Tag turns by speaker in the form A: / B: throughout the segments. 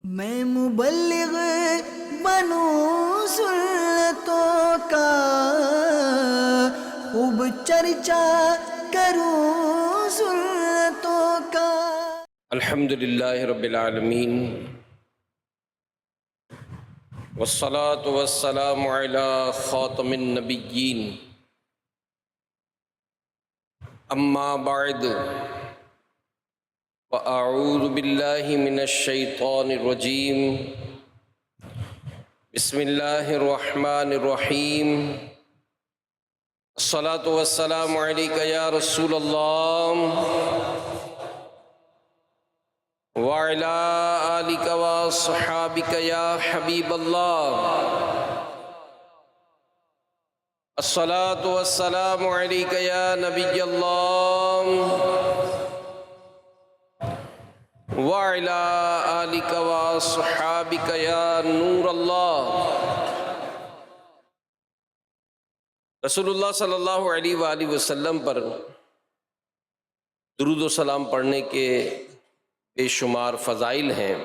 A: میں مبلغ بنوں سنتوں کا، خوب چرچا کروں سنتوں کا۔
B: الحمدللہ رب العالمین، والصلاة والسلام علی خاتم النبیین، اما بعد فاعوذ باللہ من الشیطان الرجیم، بسم اللہ الرحمن الرحیم، الصلاة والسلام علیک یا رسول اللہ وعلی آلک وصحابک یا حبیب اللہ، الصلاة والسلام علیک یا نبی اللہ وعلی آلک وصحابک یا نور اللہ۔ رسول اللہ صلی اللہ علیہ وآلہ وسلم پر درود و سلام پڑھنے کے بے شمار فضائل ہیں۔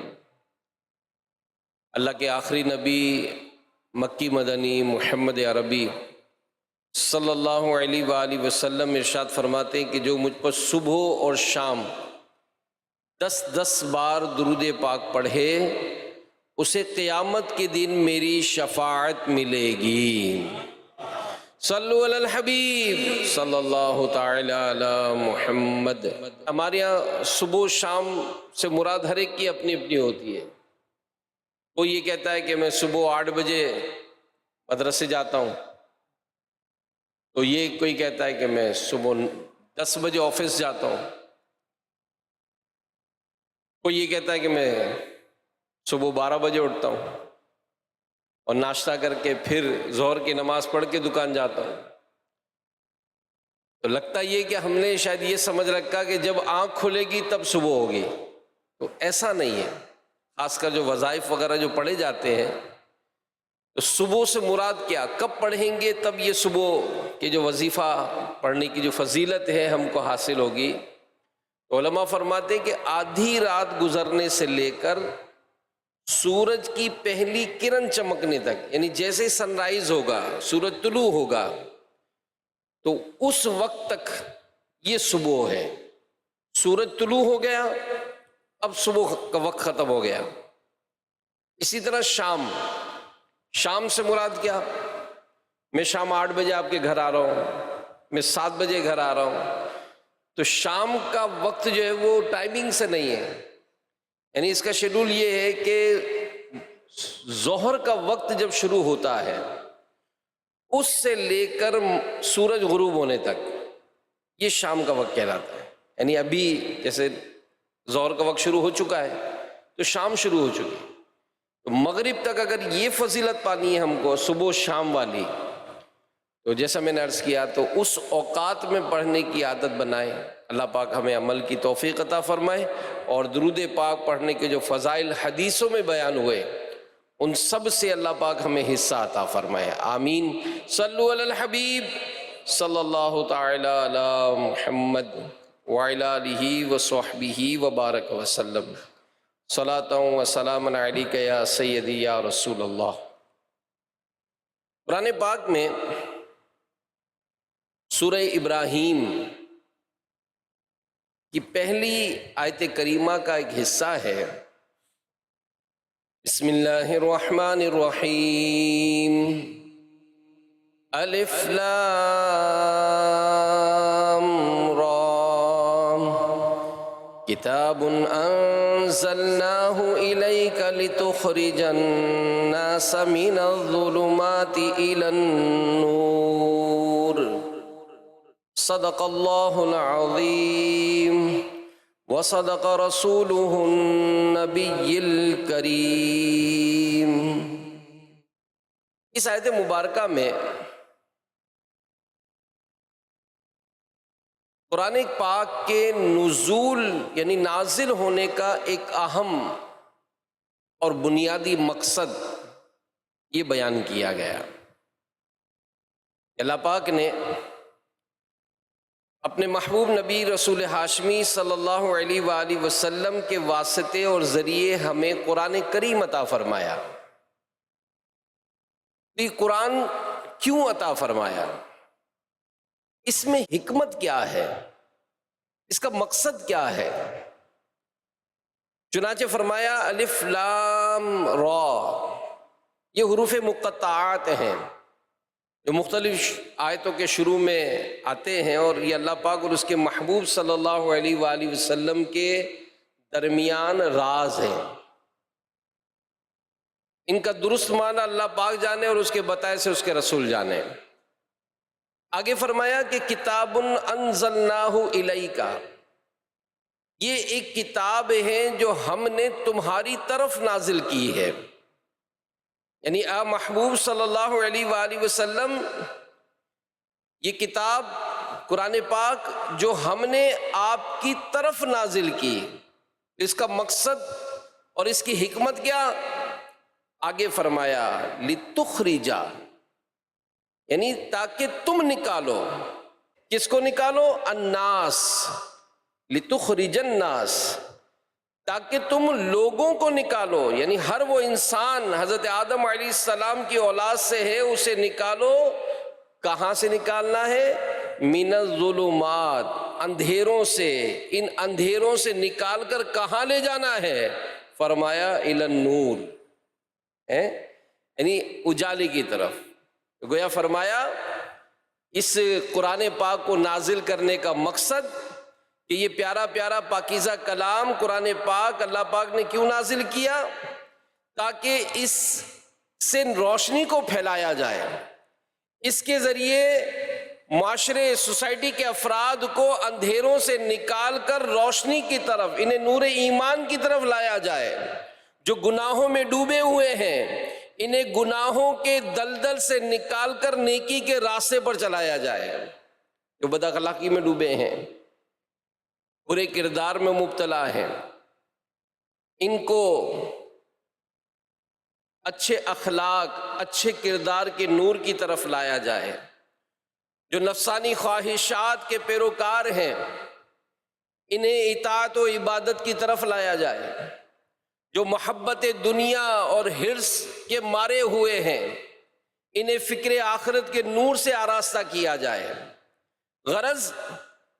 B: اللہ کے آخری نبی مکی مدنی محمد عربی صلی اللہ علیہ وآلہ وسلم ارشاد فرماتے ہیں کہ جو مجھ پر صبح اور شام 10 بار درود پاک پڑھے اسے قیامت کے دن میری شفاعت ملے گی۔ صلو علی الحبیب صلی اللہ تعالی علی محمد۔ ہمارے یہاں صبح و شام سے مراد ہر ایک کی اپنی اپنی ہوتی ہے۔ کوئی یہ کہتا ہے کہ میں صبح 8 بجے مدرسے جاتا ہوں، تو یہ کوئی کہتا ہے کہ میں صبح 10 بجے آفس جاتا ہوں، کوئی یہ کہتا ہے کہ میں صبح 12 بجے اٹھتا ہوں اور ناشتہ کر کے پھر ظہر کی نماز پڑھ کے دکان جاتا ہوں۔ تو لگتا یہ کہ ہم نے شاید یہ سمجھ رکھا کہ جب آنکھ کھلے گی تب صبح ہوگی، تو ایسا نہیں ہے۔ خاص کر جو وظائف وغیرہ جو پڑھے جاتے ہیں، تو صبح سے مراد کیا، کب پڑھیں گے تب یہ صبح کے جو وظیفہ پڑھنے کی جو فضیلت ہے ہم کو حاصل ہوگی۔ علماء فرماتے ہیں کہ آدھی رات گزرنے سے لے کر سورج کی پہلی کرن چمکنے تک، یعنی جیسے سن رائز ہوگا، سورج طلوع ہوگا، تو اس وقت تک یہ صبح ہے۔ سورج طلوع ہو گیا، اب صبح کا وقت ختم ہو گیا۔ اسی طرح شام سے مراد کیا، میں شام 8 بجے آپ کے گھر آ رہا ہوں، میں 7 بجے گھر آ رہا ہوں، تو شام کا وقت جو ہے وہ ٹائمنگ سے نہیں ہے، یعنی اس کا شیڈول یہ ہے کہ ظہر کا وقت جب شروع ہوتا ہے اس سے لے کر سورج غروب ہونے تک یہ شام کا وقت کہلاتا ہے۔ یعنی ابھی جیسے ظہر کا وقت شروع ہو چکا ہے تو شام شروع ہو چکی ہے، تو مغرب تک اگر یہ فضیلت پانی ہے ہم کو صبح و شام والی، تو جیسا میں نے عرض کیا تو اس اوقات میں پڑھنے کی عادت بنائیں۔ اللہ پاک ہمیں عمل کی توفیق عطا فرمائے، اور درود پاک پڑھنے کے جو فضائل حدیثوں میں بیان ہوئے ان سب سے اللہ پاک ہمیں حصہ عطا فرمائے، آمین۔ صلو علی الحبیب صلی اللہ تعالی علی محمد وعلی آلہ وصحبہ وبارک وسلم، صلاۃ و سلام علیک یا سیدی یا رسول اللہ۔ قرآن پاک میں سورہ ابراہیم کی پہلی آیت کریمہ کا ایک حصہ ہے۔ بسم اللہ الرحمن الرحیم، الف لام را، کتاب انزلناہ الیک لتخرج الناس من الظلمات الی النور، صدق اللہ العظیم وصدق رسولہ النبی الکریم۔ اس آیت مبارکہ میں قرآن پاک کے نزول یعنی نازل ہونے کا ایک اہم اور بنیادی مقصد یہ بیان کیا گیا۔ اللہ پاک نے اپنے محبوب نبی رسول ہاشمی صلی اللہ علیہ وآلہ وسلم کے واسطے اور ذریعے ہمیں قرآن کریم عطا فرمایا۔ یہ قرآن کیوں عطا فرمایا؟ اس میں حکمت کیا ہے؟ اس کا مقصد کیا ہے؟ چنانچہ فرمایا الف لام را، یہ حروف مقطعات ہیں جو مختلف آیتوں کے شروع میں آتے ہیں، اور یہ اللہ پاک اور اس کے محبوب صلی اللہ علیہ وآلہ وسلم کے درمیان راز ہیں۔ ان کا درست معنی اللہ پاک جانے اور اس کے بتائے سے اس کے رسول جانے۔ آگے فرمایا کہ کتاب انزلناہ الیک، یہ ایک کتاب ہے جو ہم نے تمہاری طرف نازل کی ہے، یعنی آپ محبوب صلی اللہ علیہ وآلہ وسلم، یہ کتاب قرآن پاک جو ہم نے آپ کی طرف نازل کی، اس کا مقصد اور اس کی حکمت کیا؟ آگے فرمایا لتخرجا، یعنی تاکہ تم نکالو، کس کو نکالو؟ الناس، لتخرج الناس، تاکہ تم لوگوں کو نکالو، یعنی ہر وہ انسان حضرت آدم علیہ السلام کی اولاد سے ہے، اسے نکالو۔ کہاں سے نکالنا ہے؟ من الظلمات، اندھیروں سے، ان اندھیروں سے نکال کر کہاں لے جانا ہے؟ فرمایا الی النور، یعنی اجالے کی طرف۔ گویا فرمایا اس قرآن پاک کو نازل کرنے کا مقصد کہ یہ پیارا پیارا پاکیزہ کلام قرآن پاک اللہ پاک نے کیوں نازل کیا؟ تاکہ اس سے روشنی کو پھیلایا جائے، اس کے ذریعے معاشرے، سوسائٹی کے افراد کو اندھیروں سے نکال کر روشنی کی طرف، انہیں نور ایمان کی طرف لایا جائے۔ جو گناہوں میں ڈوبے ہوئے ہیں انہیں گناہوں کے دلدل سے نکال کر نیکی کے راستے پر چلایا جائے۔ جو بد اخلاقی میں ڈوبے ہیں، برے کردار میں مبتلا ہیں، ان کو اچھے اخلاق، اچھے کردار کے نور کی طرف لایا جائے۔ جو نفسانی خواہشات کے پیروکار ہیں انہیں اطاعت و عبادت کی طرف لایا جائے۔ جو محبت دنیا اور حرص کے مارے ہوئے ہیں انہیں فکر آخرت کے نور سے آراستہ کیا جائے۔ غرض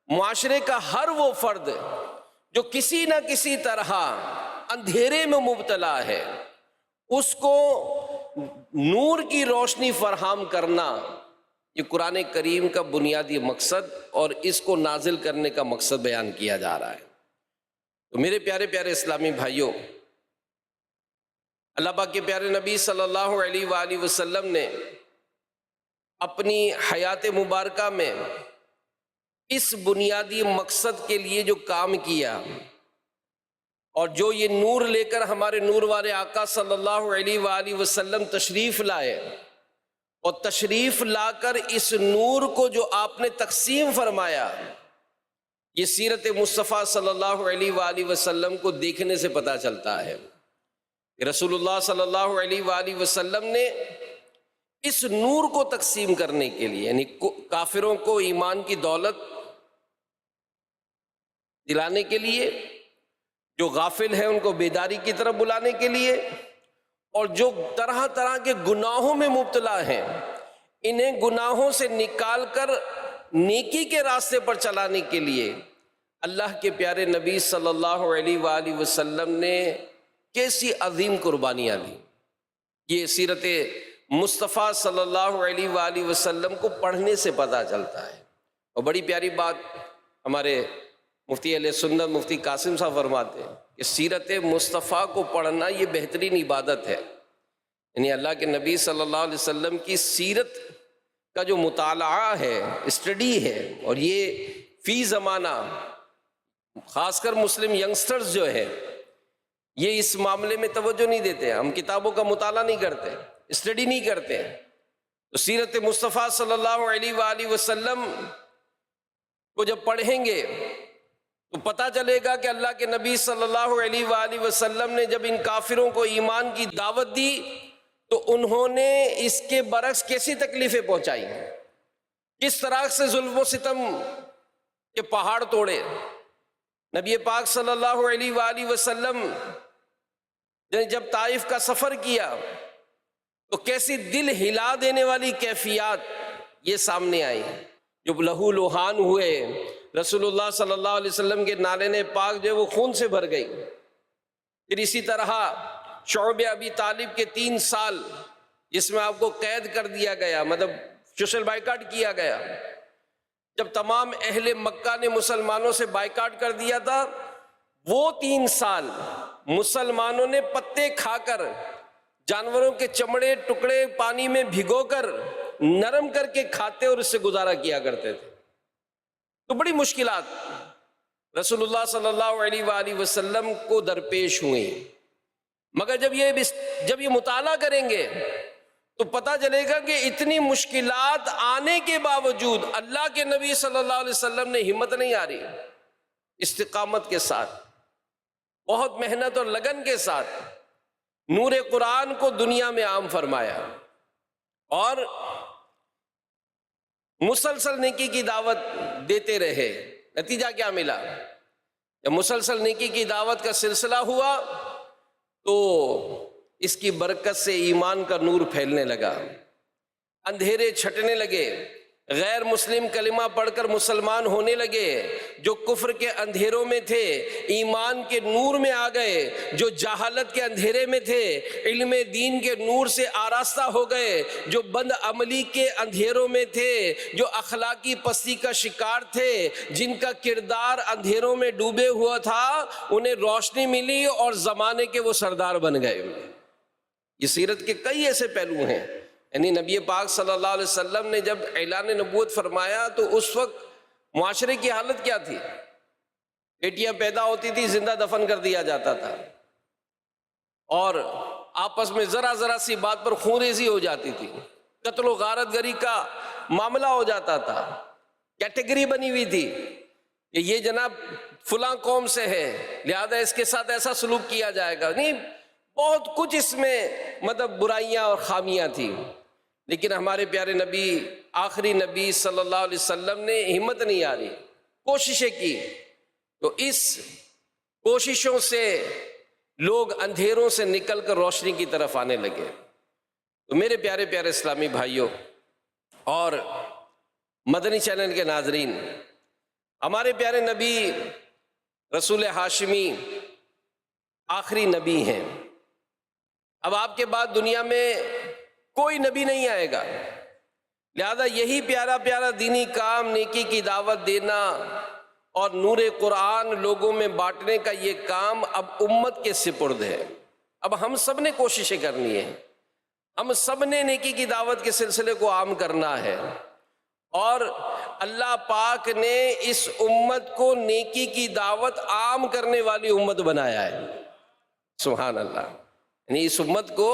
B: معاشرے کا ہر وہ فرد جو کسی نہ کسی طرح اندھیرے میں مبتلا ہے، اس کو نور کی روشنی فراہم کرنا، یہ قرآن کریم کا بنیادی مقصد اور اس کو نازل کرنے کا مقصد بیان کیا جا رہا ہے۔ تو میرے پیارے پیارے اسلامی بھائیوں، اللہ پاک کے پیارے نبی صلی اللہ علیہ وآلہ وسلم نے اپنی حیات مبارکہ میں اس بنیادی مقصد کے لیے جو کام کیا، اور جو یہ نور لے کر ہمارے نور والے آقا صلی اللہ علیہ وآلہ وسلم تشریف لائے، اور تشریف لا کر اس نور کو جو آپ نے تقسیم فرمایا، یہ سیرت مصطفیٰ صلی اللہ علیہ وآلہ وسلم کو دیکھنے سے پتہ چلتا ہے کہ رسول اللہ صلی اللہ علیہ وآلہ وسلم نے اس نور کو تقسیم کرنے کے لیے، یعنی کافروں کو ایمان کی دولت دلانے کے لیے، جو غافل ہیں ان کو بیداری کی طرف بلانے کے لیے، اور جو طرح طرح کے گناہوں میں مبتلا ہیں انہیں گناہوں سے نکال کر نیکی کے راستے پر چلانے کے لیے اللہ کے پیارے نبی صلی اللہ علیہ وآلہ وسلم نے کیسی عظیم قربانیاں دی۔ یہ سیرت مصطفیٰ صلی اللہ علیہ وآلہ وسلم کو پڑھنے سے پتہ چلتا ہے۔ اور بڑی پیاری بات ہمارے مفتی اہل سنت مفتی قاسم صاحب فرماتے ہیں کہ سیرت مصطفیٰ کو پڑھنا یہ بہترین عبادت ہے، یعنی اللہ کے نبی صلی اللہ علیہ وسلم کی سیرت کا جو مطالعہ ہے، اسٹڈی ہے، اور یہ فی زمانہ خاص کر مسلم ینگسٹرز جو ہے یہ اس معاملے میں توجہ نہیں دیتے، ہم کتابوں کا مطالعہ نہیں کرتے، اسٹڈی نہیں کرتے۔ تو سیرت مصطفیٰ صلی اللہ علیہ وآلہ وسلم کو جب پڑھیں گے تو پتہ چلے گا کہ اللہ کے نبی صلی اللہ علیہ وآلہ وسلم نے جب ان کافروں کو ایمان کی دعوت دی تو انہوں نے اس کے برعکس کیسی تکلیفیں پہنچائی ہیں، کس طرح سے ظلم و ستم کہ پہاڑ توڑے. نبی پاک صلی اللہ علیہ وآلہ وسلم نے جب طائف کا سفر کیا تو کیسی دل ہلا دینے والی کیفیات یہ سامنے آئی. جو لہو لہان ہوئے، رسول اللہ صلی اللہ علیہ وسلم کے نالین پاک جو ہے وہ خون سے بھر گئی. پھر اسی طرح شعب ابی طالب کے 3 سال جس میں آپ کو قید کر دیا گیا، مطلب سوشل بائیکاٹ کیا گیا. جب تمام اہل مکہ نے مسلمانوں سے بائیکاٹ کر دیا تھا، وہ 3 سال مسلمانوں نے پتے کھا کر، جانوروں کے چمڑے ٹکڑے پانی میں بھگو کر نرم کر کے کھاتے اور اس سے گزارا کیا کرتے تھے. تو بڑی مشکلات رسول اللہ صلی اللہ علیہ وآلہ وسلم کو درپیش ہوئی. مگر جب یہ مطالعہ کریں گے تو پتہ چلے گا کہ اتنی مشکلات آنے کے باوجود اللہ کے نبی صلی اللہ علیہ وسلم نے ہمت نہیں ہاری، استقامت کے ساتھ، بہت محنت اور لگن کے ساتھ نور قرآن کو دنیا میں عام فرمایا اور مسلسل نیکی کی دعوت دیتے رہے. نتیجہ کیا ملا؟ جب مسلسل نیکی کی دعوت کا سلسلہ ہوا تو اس کی برکت سے ایمان کا نور پھیلنے لگا، اندھیرے چھٹنے لگے، غیر مسلم کلمہ پڑھ کر مسلمان ہونے لگے، جو کفر کے اندھیروں میں تھے ایمان کے نور میں آ گئے، جو جہالت کے اندھیرے میں تھے علم دین کے نور سے آراستہ ہو گئے، جو بند عملی کے اندھیروں میں تھے، جو اخلاقی پستی کا شکار تھے، جن کا کردار اندھیروں میں ڈوبے ہوا تھا، انہیں روشنی ملی اور زمانے کے وہ سردار بن گئے. یہ سیرت کے کئی ایسے پہلو ہیں. یعنی نبی پاک صلی اللہ علیہ وسلم نے جب اعلان نبوت فرمایا تو اس وقت معاشرے کی حالت کیا تھی؟ بیٹیاں پیدا ہوتی تھی زندہ دفن کر دیا جاتا تھا، اور آپس میں ذرا سی بات پر خون ریزی ہو جاتی تھی، قتل و غارت گری کا معاملہ ہو جاتا تھا. کیٹیگری بنی ہوئی تھی کہ یہ جناب فلاں قوم سے ہے لہذا اس کے ساتھ ایسا سلوک کیا جائے گا. نہیں، بہت کچھ اس میں مطلب برائیاں اور خامیاں تھیں. لیکن ہمارے پیارے نبی، آخری نبی صلی اللہ علیہ وسلم نے ہمت نہیں ہاری، کوششیں کی. تو اس کوششوں سے لوگ اندھیروں سے نکل کر روشنی کی طرف آنے لگے. تو میرے پیارے پیارے اسلامی بھائیوں اور مدنی چینل کے ناظرین، ہمارے پیارے نبی رسول ہاشمی آخری نبی ہیں. اب آپ کے بعد دنیا میں کوئی نبی نہیں آئے گا، لہذا یہی پیارا پیارا دینی کام، نیکی کی دعوت دینا اور نور قرآن لوگوں میں بانٹنے کا یہ کام اب امت کے سپرد ہے. اب ہم سب نے کوششیں کرنی ہے، ہم سب نے نیکی کی دعوت کے سلسلے کو عام کرنا ہے، اور اللہ پاک نے اس امت کو نیکی کی دعوت عام کرنے والی امت بنایا ہے. سبحان اللہ. یعنی اس امت کو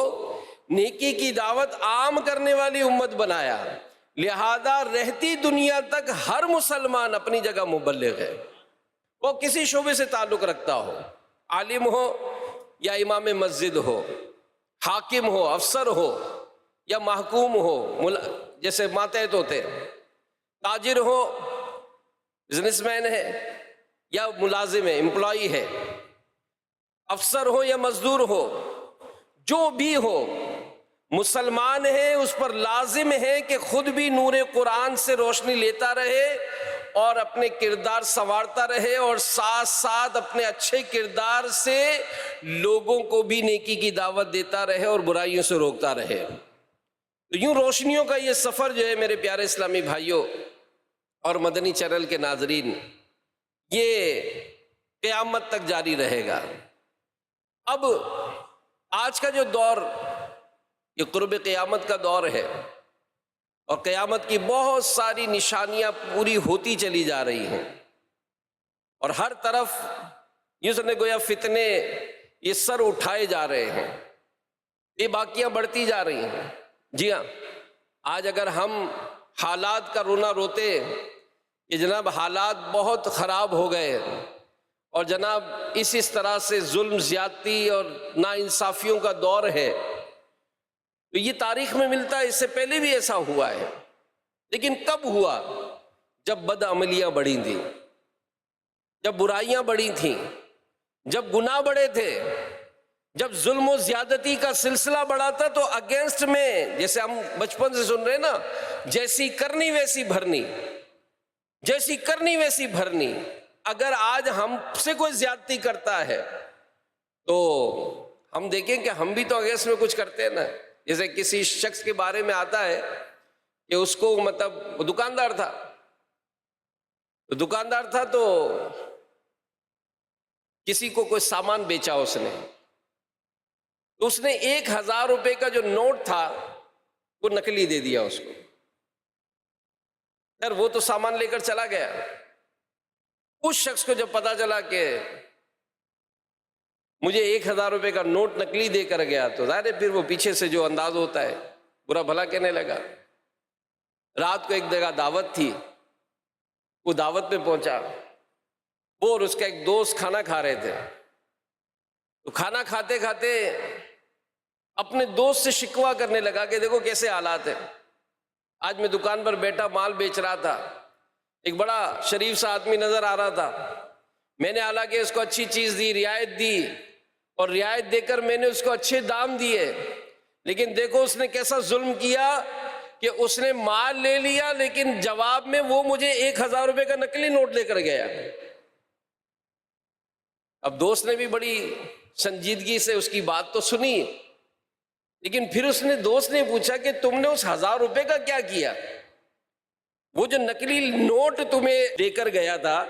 B: نیکی کی دعوت عام کرنے والی امت بنایا، لہذا رہتی دنیا تک ہر مسلمان اپنی جگہ مبلغ ہے. وہ کسی شعبے سے تعلق رکھتا ہو، عالم ہو یا امام مسجد ہو، حاکم ہو، افسر ہو یا محکوم ہو، جیسے ماتحت ہوتے، تاجر ہو، بزنس مین ہے یا ملازم ہے، امپلائی ہے، افسر ہو یا مزدور ہو، جو بھی ہو، مسلمان ہے اس پر لازم ہے کہ خود بھی نور قرآن سے روشنی لیتا رہے اور اپنے کردار سنوارتا رہے، اور ساتھ ساتھ اپنے اچھے کردار سے لوگوں کو بھی نیکی کی دعوت دیتا رہے اور برائیوں سے روکتا رہے. تو یوں روشنیوں کا یہ سفر جو ہے میرے پیارے اسلامی بھائیوں اور مدنی چینل کے ناظرین، یہ قیامت تک جاری رہے گا. اب آج کا جو دور یہ قرب قیامت کا دور ہے، اور قیامت کی بہت ساری نشانیاں پوری ہوتی چلی جا رہی ہیں، اور ہر طرف یوں سمجھے گویا فتنے یہ سر اٹھائے جا رہے ہیں، یہ باقیاں بڑھتی جا رہی ہیں. جی ہاں، آج اگر ہم حالات کا رونا روتے کہ جناب حالات بہت خراب ہو گئے اور جناب اس طرح سے ظلم زیادتی اور ناانصافیوں کا دور ہے، تو یہ تاریخ میں ملتا ہے، اس سے پہلے بھی ایسا ہوا ہے. لیکن کب ہوا؟ جب بد عملیاں بڑھی تھیں، جب برائیاں بڑی تھیں، جب گناہ بڑے تھے، جب ظلم و زیادتی کا سلسلہ بڑا تھا، تو اگینسٹ میں، جیسے ہم بچپن سے سن رہے ہیں نا، جیسی کرنی ویسی بھرنی، جیسی کرنی ویسی بھرنی۔ اگر آج ہم سے کوئی زیادتی کرتا ہے تو ہم دیکھیں کہ ہم بھی تو اگینسٹ میں کچھ کرتے ہیں نا۔ جیسے کسی شخص کے بارے میں آتا ہے کہ اس کو مطلب وہ دکاندار تھا تو کسی کو کوئی سامان بیچا اس نے، تو اس نے 1,000 کا جو نوٹ تھا وہ نقلی دے دیا اس کو۔ وہ تو سامان لے کر چلا گیا۔ اس شخص کو جب پتا چلا کہ مجھے 1,000 کا نوٹ نقلی دے کر گیا، تو ظاہر ہے پھر وہ پیچھے سے جو انداز ہوتا ہے برا بھلا کہنے لگا۔ رات کو ایک جگہ دعوت تھی، وہ دعوت میں پہنچا، وہ اور اس کا ایک دوست کھانا کھا رہے تھے، تو کھانا کھاتے کھاتے اپنے دوست سے شکوہ کرنے لگا کہ دیکھو کیسے حالات ہیں، آج میں دکان پر بیٹھا مال بیچ رہا تھا، ایک بڑا شریف سا آدمی نظر آ رہا تھا، میں نے حالانکہ اس کو اچھی چیز دی، رعایت دی، اور رعایت دے کر میں نے اس کو اچھے دام دیے، لیکن دیکھو اس نے کیسا ظلم کیا کہ اس نے مال لے لیا، لیکن جواب میں وہ مجھے 1,000 کا نقلی نوٹ لے کر گیا۔ اب دوست نے بھی بڑی سنجیدگی سے اس کی بات تو سنی، لیکن پھر دوست نے پوچھا کہ تم نے اس 1,000 کا کیا کیا؟ وہ جو نقلی نوٹ تمہیں دے کر گیا تھا،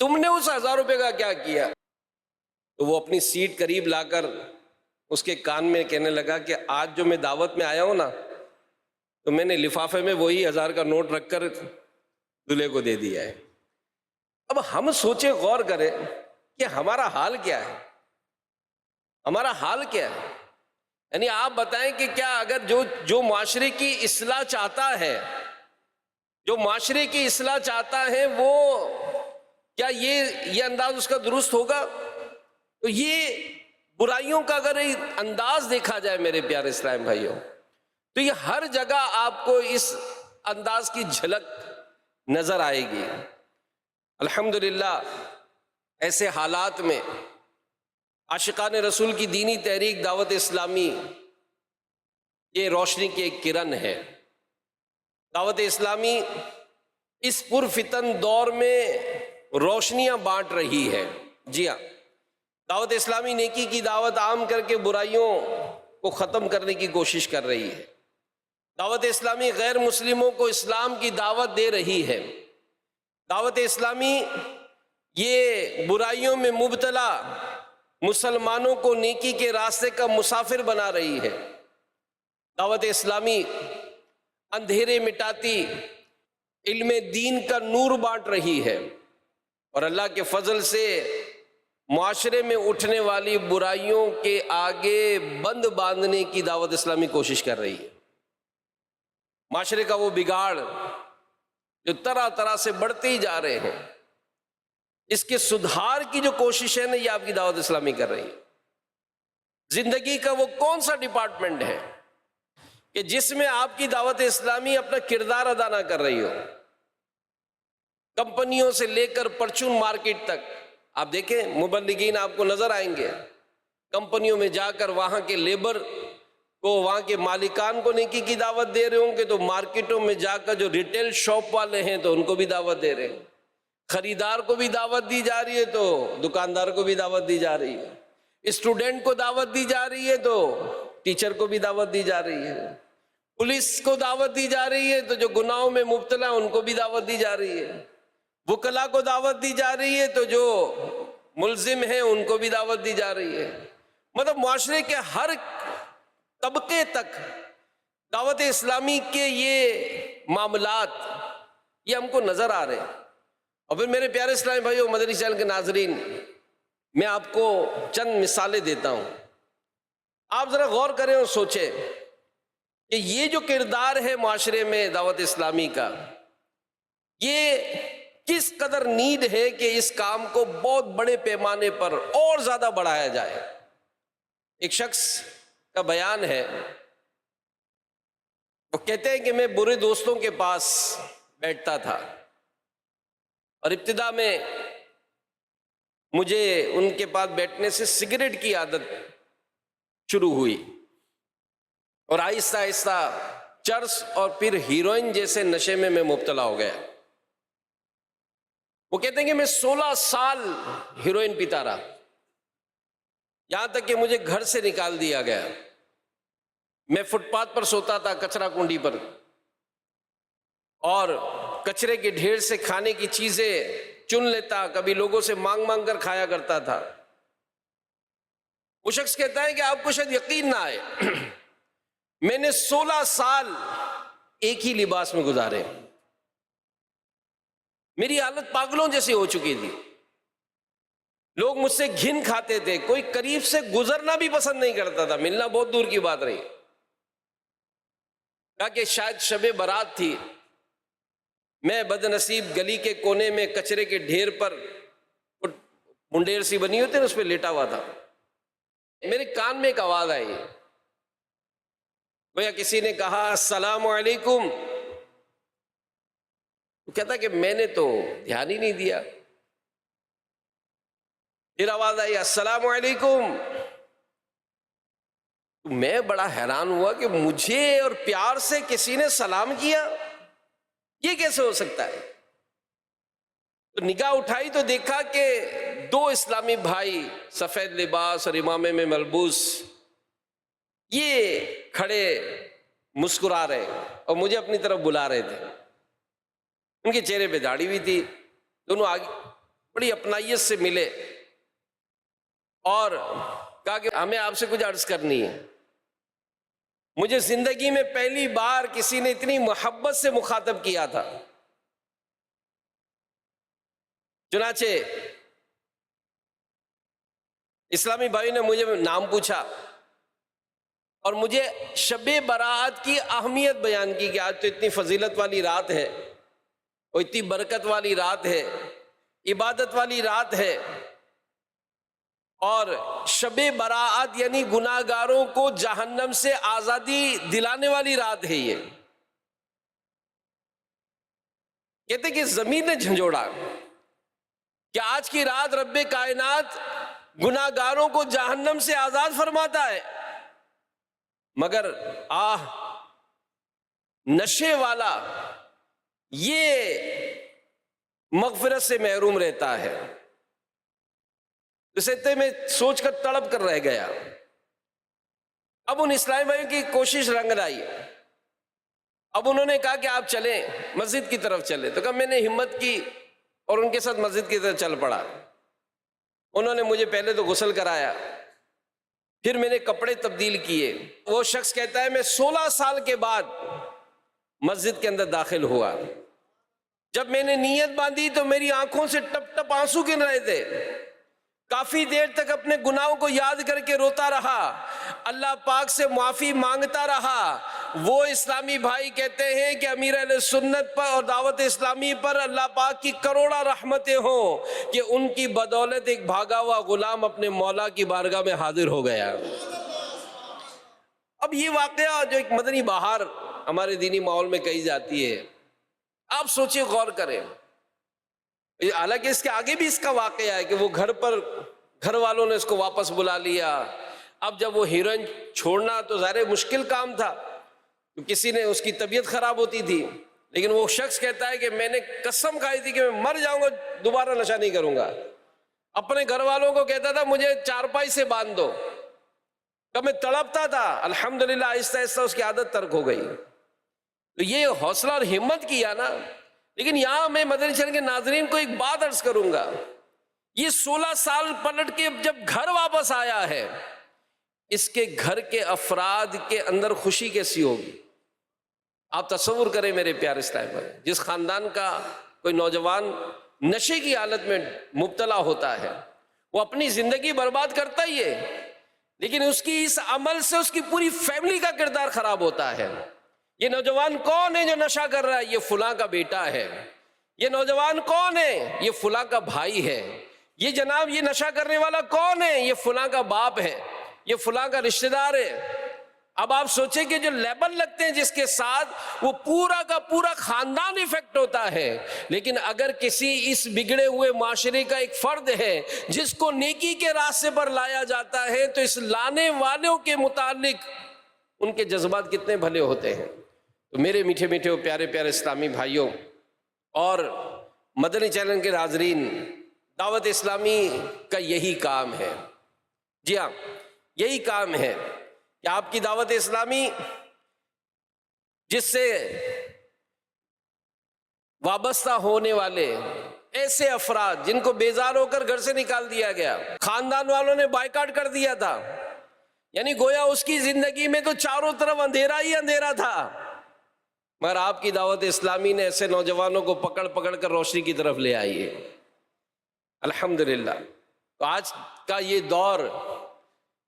B: تم نے اس 1,000 کا کیا کیا؟ تو وہ اپنی سیٹ قریب لا کر اس کے کان میں کہنے لگا کہ آج جو میں دعوت میں آیا ہوں نا، تو میں نے لفافے میں وہی 1,000 کا نوٹ رکھ کر دلہے کو دے دیا ہے۔ اب ہم سوچیں، غور کریں کہ ہمارا حال کیا ہے، ہمارا حال کیا ہے؟ یعنی آپ بتائیں کہ کیا اگر جو معاشرے کی اصلاح چاہتا ہے، جو معاشرے کی اصلاح چاہتا ہے، وہ کیا یہ انداز اس کا درست ہوگا؟ تو یہ برائیوں کا اگر انداز دیکھا جائے میرے پیارے اسلام بھائیوں، تو یہ ہر جگہ آپ کو اس انداز کی جھلک نظر آئے گی۔ الحمدللہ ایسے حالات میں عاشقان رسول کی دینی تحریک دعوت اسلامی یہ روشنی کی ایک کرن ہے۔ دعوت اسلامی اس پرفتن دور میں روشنیاں بانٹ رہی ہے۔ جی ہاں، دعوت اسلامی نیکی کی دعوت عام کر کے برائیوں کو ختم کرنے کی کوشش کر رہی ہے۔ دعوت اسلامی غیر مسلموں کو اسلام کی دعوت دے رہی ہے۔ دعوت اسلامی یہ برائیوں میں مبتلا مسلمانوں کو نیکی کے راستے کا مسافر بنا رہی ہے۔ دعوت اسلامی اندھیرے مٹاتی علم دین کا نور بانٹ رہی ہے، اور اللہ کے فضل سے معاشرے میں اٹھنے والی برائیوں کے آگے بند باندھنے کی دعوت اسلامی کوشش کر رہی ہے۔ معاشرے کا وہ بگاڑ جو طرح طرح سے بڑھتے ہی جا رہے ہیں، اس کے سدھار کی جو کوشش ہے نا، یہ آپ کی دعوت اسلامی کر رہی ہے۔ زندگی کا وہ کون سا ڈپارٹمنٹ ہے کہ جس میں آپ کی دعوت اسلامی اپنا کردار ادا نہ کر رہی ہو؟ کمپنیوں سے لے کر پرچون مارکیٹ تک آپ دیکھیں، مبلغین آپ کو نظر آئیں گے کمپنیوں میں جا کر وہاں کے لیبر کو، وہاں کے مالکان کو نیکی کی دعوت دے رہے ہوں گے، تو مارکیٹوں میں جا کر جو ریٹیل شاپ والے ہیں تو ان کو بھی دعوت دے رہے ہیں، خریدار کو بھی دعوت دی جا رہی ہے تو دکاندار کو بھی دعوت دی جا رہی ہے، اسٹوڈنٹ کو دعوت دی جا رہی ہے تو ٹیچر کو بھی دعوت دی جا رہی ہے، پولیس کو دعوت دی جا رہی ہے تو جو گناہوں میں مبتلا ان کو بھی دعوت دی جا رہی ہے، وکلا کو دعوت دی جا رہی ہے تو جو ملزم ہیں ان کو بھی دعوت دی جا رہی ہے۔ مطلب معاشرے کے ہر طبقے تک دعوت اسلامی کے یہ معاملات یہ ہم کو نظر آ رہے ہیں۔ اور پھر میرے پیارے اسلامی بھائیو، مدنی چینل کے ناظرین، میں آپ کو چند مثالیں دیتا ہوں، آپ ذرا غور کریں اور سوچیں کہ یہ جو کردار ہے معاشرے میں دعوت اسلامی کا، یہ کس قدر نیڈ ہے کہ اس کام کو بہت بڑے پیمانے پر اور زیادہ بڑھایا جائے۔ ایک شخص کا بیان ہے، وہ کہتے ہیں کہ میں برے دوستوں کے پاس بیٹھتا تھا اور ابتدا میں مجھے ان کے پاس بیٹھنے سے سگریٹ کی عادت شروع ہوئی، اور آہستہ آہستہ چرس اور پھر ہیروئن جیسے نشے میں مبتلا ہو گیا۔ وہ کہتے ہیں کہ میں 16 سال ہیروئن پیتا رہا، یہاں تک کہ مجھے گھر سے نکال دیا گیا۔ میں فٹ پاتھ پر سوتا تھا، کچرا کنڈی پر، اور کچرے کے ڈھیر سے کھانے کی چیزیں چن لیتا، کبھی لوگوں سے مانگ مانگ کر کھایا کرتا تھا۔ وہ شخص کہتا ہے کہ آپ کو شاید یقین نہ آئے، میں نے 16 سال ایک ہی لباس میں گزارے، میری حالت پاگلوں جیسی ہو چکی تھی، لوگ مجھ سے گھن کھاتے تھے، کوئی قریب سے گزرنا بھی پسند نہیں کرتا تھا، ملنا بہت دور کی بات رہی۔ کہا کہ شاید شب برات تھی، میں بد نصیب گلی کے کونے میں کچرے کے ڈھیر پر، منڈیر سی بنی ہوتی ہے اس پہ لیٹا ہوا تھا، میرے کان میں ایک آواز آئی، گویا کسی نے کہا السلام علیکم۔ وہ کہتا کہ میں نے تو دھیان ہی نہیں دیا۔ پھر آواز آئی السلام علیکم۔ میں بڑا حیران ہوا کہ مجھے اور پیار سے کسی نے سلام کیا، یہ کیسے ہو سکتا ہے؟ تو نگاہ اٹھائی تو دیکھا کہ 2 اسلامی بھائی سفید لباس اور امامے میں ملبوس یہ کھڑے مسکرا رہے اور مجھے اپنی طرف بلا رہے تھے۔ ان کے چہرے پہ داڑھی بھی تھی، دونوں آگے بڑی اپنائیت سے ملے اور کہا کہ ہمیں آپ سے کچھ عرض کرنی ہے۔ مجھے زندگی میں پہلی بار کسی نے اتنی محبت سے مخاطب کیا تھا۔ چنانچہ اسلامی بھائی نے مجھے نام پوچھا اور مجھے شب برات کی اہمیت بیان کی کہ آج تو اتنی فضیلت والی رات ہے، اور اتنی برکت والی رات ہے، عبادت والی رات ہے، اور شب برات یعنی گناہگاروں کو جہنم سے آزادی دلانے والی رات ہے۔ یہ کہتے کہ زمین نے جھنجھوڑا کہ آج کی رات رب کائنات گناہگاروں کو جہنم سے آزاد فرماتا ہے، مگر نشے والا یہ مغفرت سے محروم رہتا ہے۔ اسے میں سوچ کر تڑپ کر رہ گیا۔ اب ان اسلامی بھائیوں کی کوشش رنگ لائی، اب انہوں نے کہا کہ آپ چلیں مسجد کی طرف چلیں، تو کہا میں نے ہمت کی اور ان کے ساتھ مسجد کی طرف چل پڑا۔ انہوں نے مجھے پہلے تو غسل کرایا، پھر میں نے کپڑے تبدیل کیے۔ وہ شخص کہتا ہے میں 16 سال کے بعد مسجد کے اندر داخل ہوا، جب میں نے نیت باندھی تو میری آنکھوں سے ٹپ ٹپ آنسو گر رہے تھے، کافی دیر تک اپنے گناہوں کو یاد کر کے روتا رہا، اللہ پاک سے معافی مانگتا رہا۔ وہ اسلامی بھائی کہتے ہیں کہ امیر اہل سنت پر اور دعوت اسلامی پر اللہ پاک کی کروڑا رحمتیں ہوں کہ ان کی بدولت ایک بھاگا ہوا غلام اپنے مولا کی بارگاہ میں حاضر ہو گیا۔ اب یہ واقعہ جو ایک مدنی بہار ہمارے دینی ماحول میں کہی جاتی ہے، آپ سوچیں، غور کریں۔ حالانکہ اس کے آگے بھی اس کا واقعہ ہے کہ وہ گھر والوں نے اس کو واپس بلا لیا۔ اب جب وہ ہیروئن چھوڑنا تو ظاہر مشکل کام تھا، کسی نے اس کی طبیعت خراب ہوتی تھی، لیکن وہ شخص کہتا ہے کہ میں نے قسم کھائی تھی کہ میں مر جاؤں گا دوبارہ نشہ نہیں کروں گا۔ اپنے گھر والوں کو کہتا تھا مجھے چارپائی سے باندھ دو، کب میں تڑپتا تھا، الحمدللہ آہستہ آہستہ اس کی عادت ترک ہو گئی۔ تو یہ حوصلہ اور ہمت کیا نا۔ لیکن یہاں میں مدنی چینل کے ناظرین کو ایک بات عرض کروں گا، یہ 16 سال پلٹ کے جب گھر واپس آیا ہے، اس کے گھر کے افراد کے اندر خوشی کیسی ہوگی؟ آپ تصور کریں میرے پیارے اسلام پر، جس خاندان کا کوئی نوجوان نشے کی حالت میں مبتلا ہوتا ہے، وہ اپنی زندگی برباد کرتا ہی ہے، لیکن اس کی اس عمل سے اس کی پوری فیملی کا کردار خراب ہوتا ہے۔ یہ نوجوان کون ہے جو نشہ کر رہا ہے؟ یہ فلاں کا بیٹا ہے۔ یہ نوجوان کون ہے؟ یہ فلاں کا بھائی ہے۔ یہ جناب یہ نشہ کرنے والا کون ہے؟ یہ فلاں کا باپ ہے، یہ فلاں کا رشتہ دار ہے۔ اب آپ سوچیں کہ جو لیبل لگتے ہیں جس کے ساتھ، وہ پورا کا پورا خاندان افیکٹ ہوتا ہے. لیکن اگر کسی اس بگڑے ہوئے معاشرے کا ایک فرد ہے جس کو نیکی کے راستے پر لایا جاتا ہے، تو اس لانے والوں کے متعلق ان کے جذبات کتنے بھلے ہوتے ہیں. تو میرے میٹھے میٹھے اور پیارے پیارے اسلامی بھائیوں اور مدنی چینل کے ناظرین، دعوت اسلامی کا یہی کام ہے. جی ہاں، یہی کام ہے کہ آپ کی دعوت اسلامی جس سے وابستہ ہونے والے ایسے افراد جن کو بیزار ہو کر گھر سے نکال دیا گیا، خاندان والوں نے بائیکاٹ کر دیا تھا، یعنی گویا اس کی زندگی میں تو چاروں طرف اندھیرا ہی اندھیرا تھا، مگر آپ کی دعوت اسلامی نے ایسے نوجوانوں کو پکڑ پکڑ کر روشنی کی طرف لے آئی ہے. الحمدللہ. تو آج کا یہ دور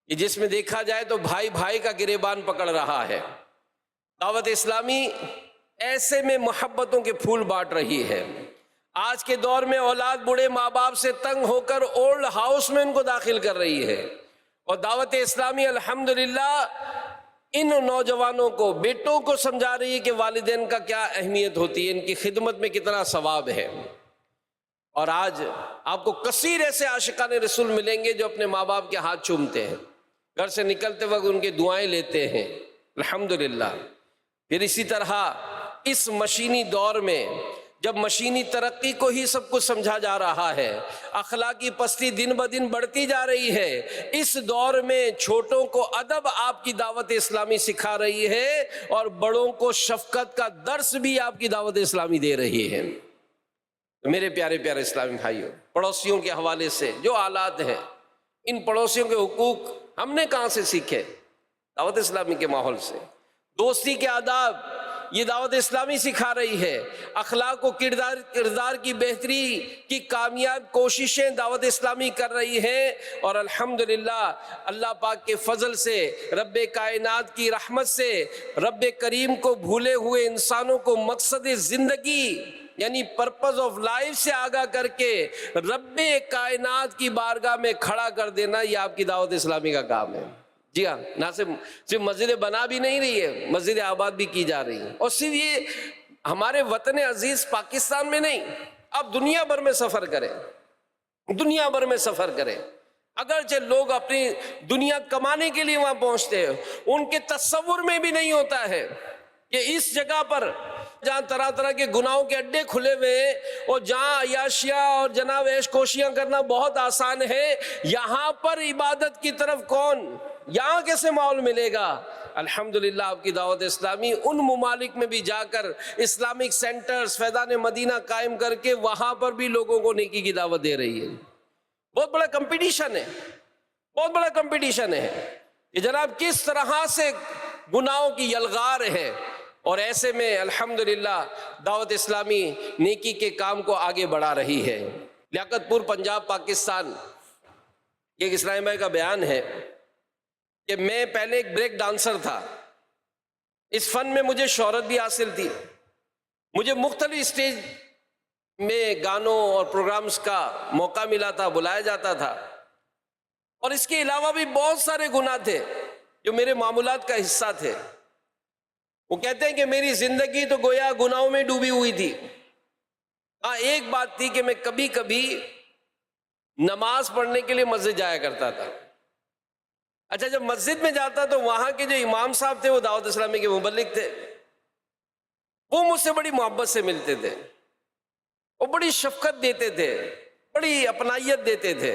B: کہ جس میں دیکھا جائے تو بھائی بھائی کا گریبان پکڑ رہا ہے، دعوت اسلامی ایسے میں محبتوں کے پھول بانٹ رہی ہے. آج کے دور میں اولاد بوڑھے ماں باپ سے تنگ ہو کر اولڈ ہاؤس میں ان کو داخل کر رہی ہے، اور دعوت اسلامی الحمدللہ ان نوجوانوں کو، بیٹوں کو سمجھا رہی ہے کہ والدین کا کیا اہمیت ہوتی ہے، ان کی خدمت میں کتنا ثواب ہے. اور آج آپ کو کثیر ایسے عاشقان رسول ملیں گے جو اپنے ماں باپ کے ہاتھ چومتے ہیں، گھر سے نکلتے وقت ان کی دعائیں لیتے ہیں. الحمدللہ. پھر اسی طرح اس مشینی دور میں جب مشینی ترقی کو ہی سب کچھ سمجھا جا رہا ہے، اخلاقی پستی دن بدن بڑھتی جا رہی ہے، اس دور میں چھوٹوں کو ادب آپ کی دعوت اسلامی سکھا رہی ہے، اور بڑوں کو شفقت کا درس بھی آپ کی دعوت اسلامی دے رہی ہے. میرے پیارے پیارے اسلامی بھائیوں، پڑوسیوں کے حوالے سے جو حالات ہیں، ان پڑوسیوں کے حقوق ہم نے کہاں سے سیکھے؟ دعوت اسلامی کے ماحول سے. دوستی کے آداب یہ دعوت اسلامی سکھا رہی ہے. اخلاق و کردار کی بہتری کی کامیاب کوششیں دعوت اسلامی کر رہی ہے، اور الحمدللہ اللہ پاک کے فضل سے، رب کائنات کی رحمت سے، رب کریم کو بھولے ہوئے انسانوں کو مقصد زندگی یعنی پرپز آف لائف سے آگاہ کر کے رب کائنات کی بارگاہ میں کھڑا کر دینا، یہ آپ کی دعوت اسلامی کا کام ہے. جی ہاں، نہ صرف مسجد بنا بھی نہیں رہی ہے، مسجد آباد بھی کی جا رہی ہے. اور صرف یہ ہمارے وطن عزیز پاکستان میں نہیں، اب دنیا بھر میں سفر کریں، دنیا بھر میں سفر کریں. اگرچہ لوگ اپنی دنیا کمانے کے لیے وہاں پہنچتے ہیں، ان کے تصور میں بھی نہیں ہوتا ہے کہ اس جگہ پر جہاں طرح طرح کے گناہوں کے اڈے کھلے ہوئے ہیں، اور جہاں عیاشیاں اور جناب عیش کوشیاں کرنا بہت آسان ہے، یہاں پر عبادت کی طرف کون، یہاں کیسے ماحول ملے گا؟ الحمدللہ آپ کی دعوت اسلامی ان ممالک میں بھی جا کر اسلامک سینٹرز فیضان مدینہ قائم کر کے وہاں پر بھی لوگوں کو نیکی کی دعوت دے رہی ہے. بہت بڑا کمپٹیشن ہے، بہت بڑا کمپٹیشن ہے کہ جناب کس طرح سے گناہوں کی یلغار ہے، اور ایسے میں الحمدللہ دعوت اسلامی نیکی کے کام کو آگے بڑھا رہی ہے. لیاقت پور پنجاب پاکستان ایک اسلامی بھائی کا بیان ہے کہ میں پہلے ایک بریک ڈانسر تھا، اس فن میں مجھے شہرت بھی حاصل تھی، مجھے مختلف اسٹیج میں گانوں اور پروگرامز کا موقع ملا تھا، بلایا جاتا تھا، اور اس کے علاوہ بھی بہت سارے گناہ تھے جو میرے معمولات کا حصہ تھے. وہ کہتے ہیں کہ میری زندگی تو گویا گناہوں میں ڈوبی ہوئی تھی. ہاں، ایک بات تھی کہ میں کبھی کبھی نماز پڑھنے کے لیے مسجد جایا کرتا تھا. اچھا، جب مسجد میں جاتا تو وہاں کے جو امام صاحب تھے وہ دعوت اسلامی کے مبلغ تھے، وہ مجھ سے بڑی محبت سے ملتے تھے، وہ بڑی شفقت دیتے تھے، بڑی اپنائیت دیتے تھے،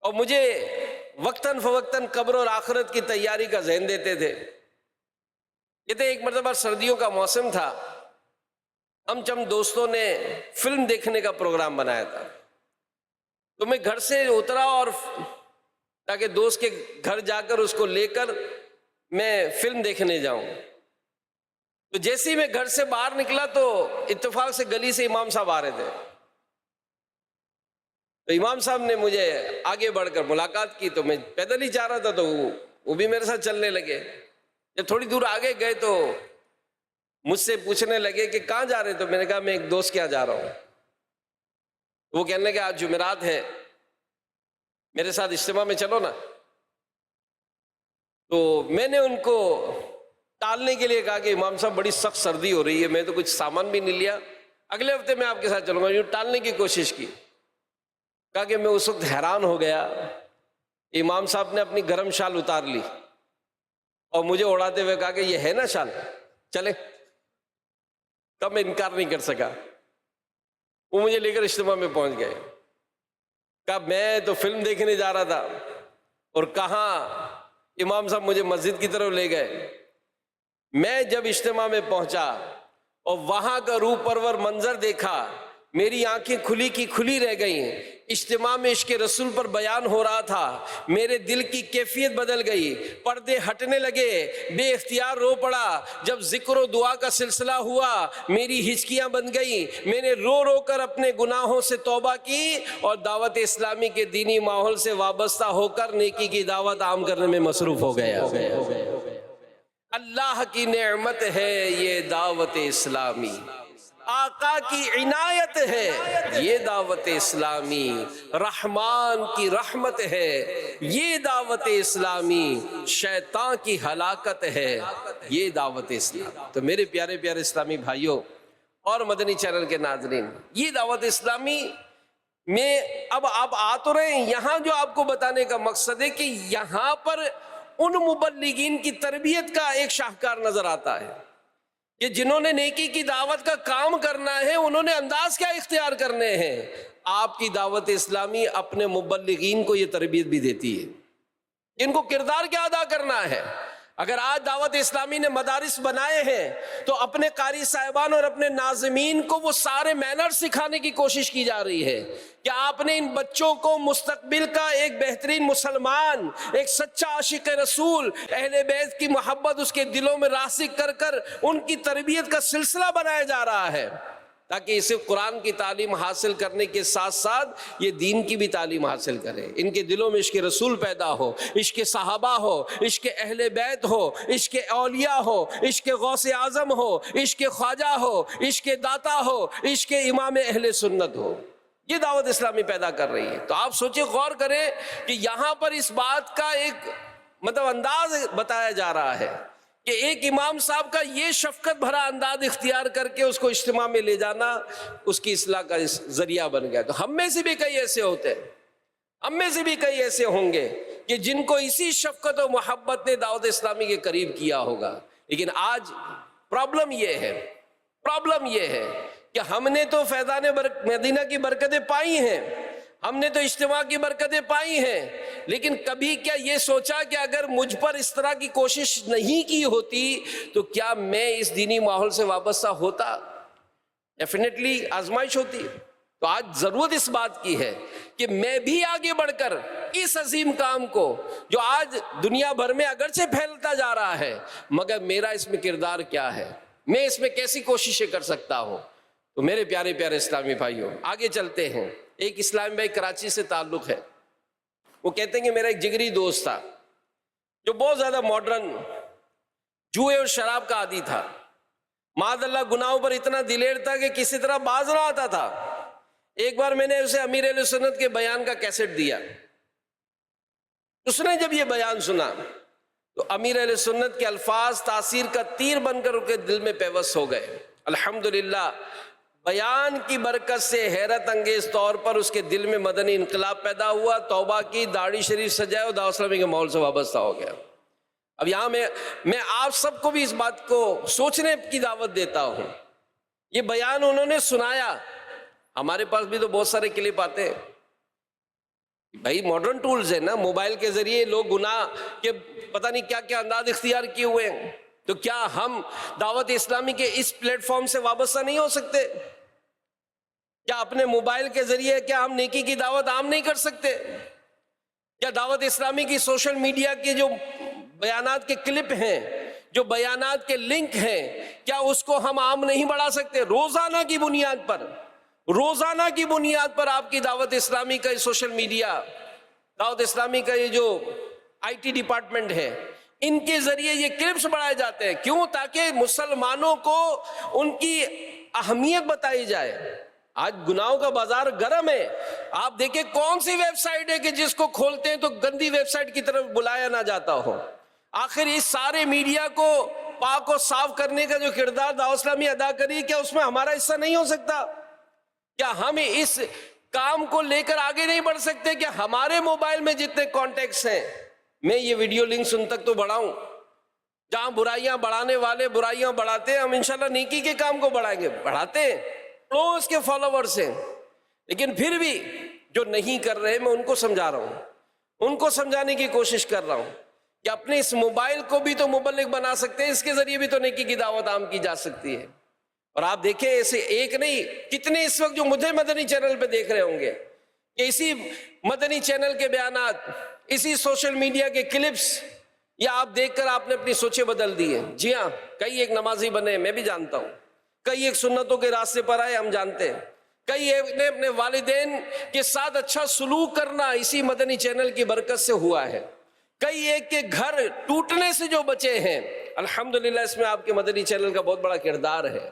B: اور مجھے وقتاً فوقتاً قبر اور آخرت کی تیاری کا ذہن دیتے تھے. کہتے ایک مرتبہ سردیوں کا موسم تھا، ہم چند دوستوں نے فلم دیکھنے کا پروگرام بنایا تھا، تو میں گھر سے اترا اور تاکہ دوست کے گھر جا کر اس کو لے کر میں فلم دیکھنے جاؤں. تو جیسے ہی میں گھر سے باہر نکلا تو اتفاق سے گلی سے امام صاحب آ رہے تھے. تو امام صاحب نے مجھے آگے بڑھ کر ملاقات کی، تو میں پیدل ہی جا رہا تھا تو وہ بھی میرے ساتھ چلنے لگے. جب تھوڑی دور آگے گئے تو مجھ سے پوچھنے لگے کہ کہاں جا رہے؟ تو میں نے کہا میں ایک دوست کے یہاں جا رہا ہوں. وہ کہنے لگے آج جمعرات ہے، میرے ساتھ اجتماع میں چلو نا. تو میں نے ان کو ٹالنے کے لیے کہا کہ امام صاحب بڑی سخت سردی ہو رہی ہے، میں تو کچھ سامان بھی نہیں لیا، اگلے ہفتے میں آپ کے ساتھ چلوں گا، یوں ٹالنے کی کوشش کی۔ کہا کہ میں اس وقت حیران ہو گیا، امام صاحب نے اپنی گرم شال اتار لی اور مجھے اڑاتے ہوئے کہا کہ یہ ہے نا شال، چلے۔ تب میں انکار نہیں کر سکا، وہ مجھے لے کر اجتماع میں پہنچ گئے۔ کہا میں تو فلم دیکھنے جا رہا تھا، اور کہاں امام صاحب مجھے مسجد کی طرف لے گئے۔ میں جب اجتماع میں پہنچا اور وہاں کا روح پرور منظر دیکھا، میری آنکھیں کھلی کی کھلی رہ گئیں۔ اجتماع میں عشق رسول پر بیان ہو رہا تھا، میرے دل کی کیفیت بدل گئی، پردے ہٹنے لگے، بے اختیار رو پڑا۔ جب ذکر و دعا کا سلسلہ ہوا، میری ہچکیاں بن گئیں، میں نے رو رو کر اپنے گناہوں سے توبہ کی اور دعوت اسلامی کے دینی ماحول سے وابستہ ہو کر نیکی کی دعوت عام کرنے میں مصروف ہو گیا۔ اللہ کی نعمت ہے یہ دعوت اسلامی، آقا کی عنایت ہے یہ دعوت اسلامی، رحمان کی رحمت ہے یہ دعوت اسلامی، شیطان کی ہلاکت ہے یہ دعوت اسلامی۔ تو میرے پیارے پیارے اسلامی بھائیوں اور مدنی چینل کے ناظرین، یہ دعوت اسلامی میں اب آپ آ تو رہے ہیں، یہاں جو آپ کو بتانے کا مقصد ہے کہ یہاں پر ان مبلغین کی تربیت کا ایک شاہکار نظر آتا ہے کہ جنہوں نے نیکی کی دعوت کا کام کرنا ہے، انہوں نے انداز کیا اختیار کرنے ہیں۔ آپ کی دعوت اسلامی اپنے مبلغین کو یہ تربیت بھی دیتی ہے، ان کو کردار کیا ادا کرنا ہے۔ اگر آج دعوت اسلامی نے مدارس بنائے ہیں تو اپنے قاری صاحبان اور اپنے ناظمین کو وہ سارے مینر سکھانے کی کوشش کی جا رہی ہے کہ آپ نے ان بچوں کو مستقبل کا ایک بہترین مسلمان، ایک سچا عاشق رسول، اہل بیت کی محبت اس کے دلوں میں راسخ کر کر ان کی تربیت کا سلسلہ بنایا جا رہا ہے، تاکہ اسے قرآن کی تعلیم حاصل کرنے کے ساتھ ساتھ یہ دین کی بھی تعلیم حاصل کرے، ان کے دلوں میں عشق رسول پیدا ہو، عشق صحابہ ہو، عشق اہل بیت ہو، عشق اولیاء ہو، عشق غوث اعظم ہو، عشق خواجہ ہو، عشق داتا ہو، عشق امام اہل سنت ہو۔ یہ دعوت اسلامی پیدا کر رہی ہے۔ تو آپ سوچیں، غور کریں کہ یہاں پر اس بات کا ایک انداز بتایا جا رہا ہے کہ ایک امام صاحب کا یہ شفقت بھرا انداز اختیار کر کے اس کو اجتماع میں لے جانا اس کی اصلاح کا ذریعہ بن گیا۔ تو ہم میں سے بھی کئی ایسے ہوتے ہیں، ہم میں سے بھی کئی ایسے ہوں گے کہ جن کو اسی شفقت و محبت نے دعوت اسلامی کے قریب کیا ہوگا۔ لیکن آج پرابلم یہ ہے کہ ہم نے تو فیضان مدینہ کی برکتیں پائی ہیں، ہم نے تو اجتماع کی برکتیں پائی ہیں، لیکن کبھی کیا یہ سوچا کہ اگر مجھ پر اس طرح کی کوشش نہیں کی ہوتی تو کیا میں اس دینی ماحول سے وابستہ ہوتا؟ ڈیفینیٹلی آزمائش ہوتی۔ تو آج ضرورت اس بات کی ہے کہ میں بھی آگے بڑھ کر اس عظیم کام کو جو آج دنیا بھر میں اگرچہ پھیلتا جا رہا ہے، مگر میرا اس میں کردار کیا ہے، میں اس میں کیسی کوششیں کر سکتا ہوں۔ تو میرے پیارے پیارے اسلامی بھائیوں، آگے چلتے ہیں۔ ایک اسلام بھائی کراچی سے تعلق ہے، وہ کہتے ہیں کہ میرا ایک جگری دوست تھا جو بہت زیادہ ماڈرن، جوئے اور شراب کا عادی تھا، معاذ اللہ گناہوں پر اتنا دلیر تھا کہ کسی طرح باز نہ آتا تھا۔ ایک بار میں نے اسے امیر اہل سنت کے بیان کا کیسٹ دیا، اس نے جب یہ بیان سنا تو امیر اہل سنت کے الفاظ تاثیر کا تیر بن کر ان کے دل میں پیوست ہو گئے۔ الحمدللہ بیان کی برکت سے حیرت انگیز طور پر اس کے دل میں مدنی انقلاب پیدا ہوا، توبہ کی، داڑھی شریف سجائے اور دعوت اسلامی کے ماحول سے وابستہ ہو گیا۔ اب یہاں میں آپ سب کو بھی اس بات کو سوچنے کی دعوت دیتا ہوں۔ یہ بیان انہوں نے سنایا، ہمارے پاس بھی تو بہت سارے کلپ آتے ہیں بھائی، ماڈرن ٹولز ہیں نا، موبائل کے ذریعے لوگ گناہ کے پتہ نہیں کیا کیا انداز اختیار کیے ہوئے ہیں۔ تو کیا ہم دعوت اسلامی کے اس پلیٹ فارم سے وابستہ نہیں ہو سکتے؟ کیا اپنے موبائل کے ذریعے کیا ہم نیکی کی دعوت عام نہیں کر سکتے؟ کیا دعوت اسلامی کی سوشل میڈیا کے جو بیانات کے کلپ ہیں، جو بیانات کے لنک ہیں، کیا اس کو ہم عام نہیں بڑھا سکتے؟ روزانہ کی بنیاد پر آپ کی دعوت اسلامی کا سوشل میڈیا، دعوت اسلامی کا یہ جو IT ڈپارٹمنٹ ہے، ان کے ذریعے یہ کلپس بڑھائے جاتے ہیں۔ کیوں؟ تاکہ مسلمانوں کو ان کی اہمیت بتائی جائے۔ آج گناہوں کا بازار گرم ہے، آپ دیکھیں کون سی ویب سائٹ ہے کہ جس کو کھولتے ہیں تو گندی ویب سائٹ کی طرف بلایا نہ جاتا ہو۔ آخر اس سارے میڈیا کو پاک و صاف کرنے کا جو کردار دعوت اسلامی ادا کری، کیا اس میں ہمارا حصہ نہیں ہو سکتا؟ کیا ہم اس کام کو لے کر آگے نہیں بڑھ سکتے کہ ہمارے موبائل میں جتنے کانٹیکٹس ہیں، میں یہ ویڈیو لنکس ان تک تو بڑھاؤں؟ جہاں برائیاں بڑھانے والے برائیاں بڑھاتے ہیں، ہم انشاءاللہ نیکی کے کام کو بڑھائیں گے، بڑھاتے ہیں، اس کے فالوورز ہیں، لیکن پھر بھی جو نہیں کر رہے میں ان کو سمجھا رہا ہوں، ان کو سمجھانے کی کوشش کر رہا ہوں کہ اپنے اس موبائل کو بھی تو مبلغ بنا سکتے ہیں، اس کے ذریعے بھی تو نیکی کی دعوت عام کی جا سکتی ہے۔ اور آپ دیکھیں ایسے ایک نہیں، کتنے اس وقت جو مجھے مدنی چینل پہ دیکھ رہے ہوں گے کہ اسی مدنی چینل کے بیانات، اسی سوشل میڈیا کے کلپس، یا آپ دیکھ کر آپ نے اپنی سوچیں بدل دی ہیں۔ جی ہاں، کئی ایک نمازی بنے، میں بھی جانتا ہوں، کئی ایک سنتوں کے راستے پر آئے، ہم جانتے ہیں، کئی ایک نے اپنے والدین کے ساتھ اچھا سلوک کرنا اسی مدنی چینل کی برکت سے ہوا ہے، کئی ایک کے گھر ٹوٹنے سے جو بچے ہیں، الحمدللہ اس میں آپ کے مدنی چینل کا بہت بڑا کردار ہے۔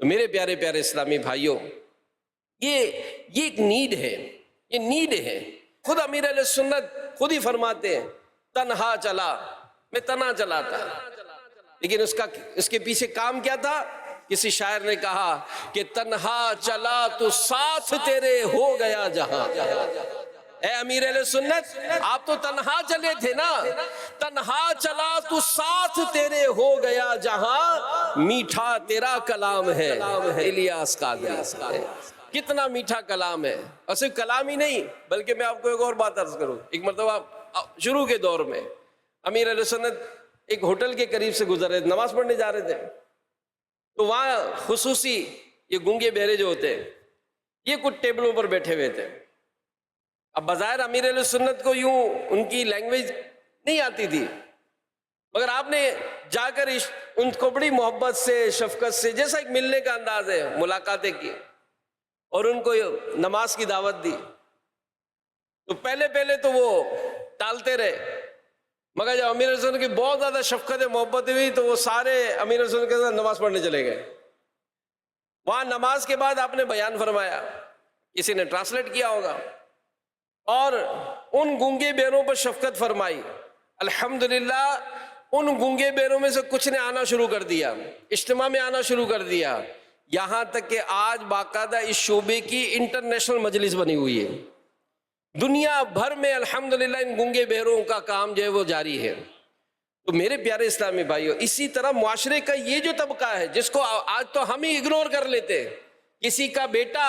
B: تو میرے پیارے پیارے اسلامی بھائیوں، یہ ایک نیڈ ہے، یہ نیڈ ہے۔ خود امیر علیہ سنت خود ہی فرماتے ہیں، تنہا چلا، میں تنہا چلا تھا، لیکن اس کے پیچھے کام کیا تھا؟ کسی شاعر نے کہا کہ تنہا چلا تو ساتھ تیرے ہو گیا جہاں۔ اے امیر علیہ سنت، آپ تو تنہا چلے تھے نا، تنہا چلا تو ساتھ تیرے ہو گیا جہاں، میٹھا تیرا کلام ہے الیاس قادری۔ کتنا میٹھا کلام ہے، اور صرف کلام ہی نہیں بلکہ میں آپ کو ایک اور بات عرض کروں۔ ایک مرتبہ شروع کے دور میں امیر علیہ سنت ایک ہوٹل کے قریب سے گزر رہے تھے، نماز پڑھنے جا رہے تھے، تو وہاں خصوصی یہ گونگے بہرے جو ہوتے ہیں، یہ کچھ ٹیبلوں پر بیٹھے ہوئے تھے۔ اب بظاہر امیر علیہ سنت کو یوں ان کی لینگویج نہیں آتی تھی، مگر آپ نے جا کر ان کو بڑی محبت سے، شفقت سے، جیسا ایک ملنے کا انداز ہے، ملاقاتیں کی اور ان کو نماز کی دعوت دی۔ تو پہلے تو وہ ٹالتے رہے، مگر جب امیر علیہ سنت کی بہت زیادہ شفقت محبت ہوئی تو وہ سارے امیر علیہ سنت کے ساتھ نماز پڑھنے چلے گئے۔ وہاں نماز کے بعد آپ نے بیان فرمایا، کسی نے ٹرانسلیٹ کیا ہوگا، اور ان گونگے بیروں پر شفقت فرمائی۔ الحمدللہ ان گونگے بیروں میں سے کچھ نے آنا شروع کر دیا، اجتماع میں آنا شروع کر دیا، یہاں تک کہ آج باقاعدہ اس شعبے کی انٹرنیشنل مجلس بنی ہوئی ہے۔ دنیا بھر میں الحمدللہ ان گونگے بہروں کا کام جو ہے وہ جاری ہے۔ تو میرے پیارے اسلامی بھائیوں، اسی طرح معاشرے کا یہ جو طبقہ ہے جس کو آج تو ہم ہی اگنور کر لیتے ہیں، کسی کا بیٹا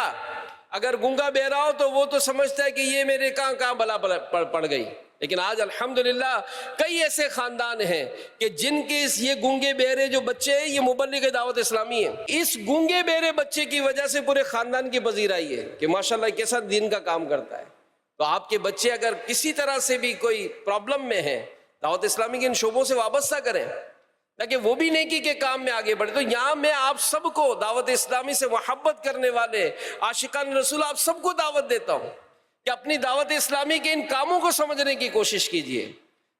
B: اگر گونگا بہرا ہو تو وہ تو سمجھتا ہے کہ یہ میرے کہاں بلا پڑ گئی، لیکن آج الحمدللہ کئی ایسے خاندان ہیں کہ جن کے یہ گونگے بہرے جو بچے ہیں یہ مبلغ دعوت اسلامی ہیں۔ اس گونگے بہرے بچے کی وجہ سے پورے خاندان کی پذیرائی ہے کہ ماشاءاللہ کیسا دین کا کام کرتا ہے۔ تو آپ کے بچے اگر کسی طرح سے بھی کوئی پرابلم میں ہیں، دعوت اسلامی کے ان شعبوں سے وابستہ کریں تاکہ وہ بھی نیکی کے کام میں آگے بڑھے۔ تو یہاں میں آپ سب کو، دعوت اسلامی سے محبت کرنے والے عاشقان رسول، آپ سب کو دعوت دیتا ہوں کہ اپنی دعوت اسلامی کے ان کاموں کو سمجھنے کی کوشش کیجیے۔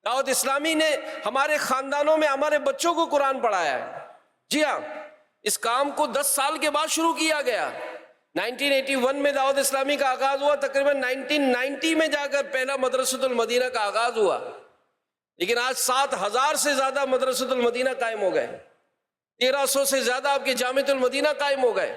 B: دعوت اسلامی نے ہمارے خاندانوں میں ہمارے بچوں کو قرآن پڑھایا ہے۔ جی ہاں، اس کام کو 10 سال کے بعد شروع کیا گیا۔ 1981 میں دعوت اسلامی کا آغاز ہوا، تقریباً 1990 میں جا کر پہلا مدرسۃ المدینہ کا آغاز ہوا، لیکن آج 7,000 سے زیادہ مدرسۃ المدینہ قائم ہو گئے، 1300 سے زیادہ آپ کے جامعۃ المدینہ قائم ہو گئے۔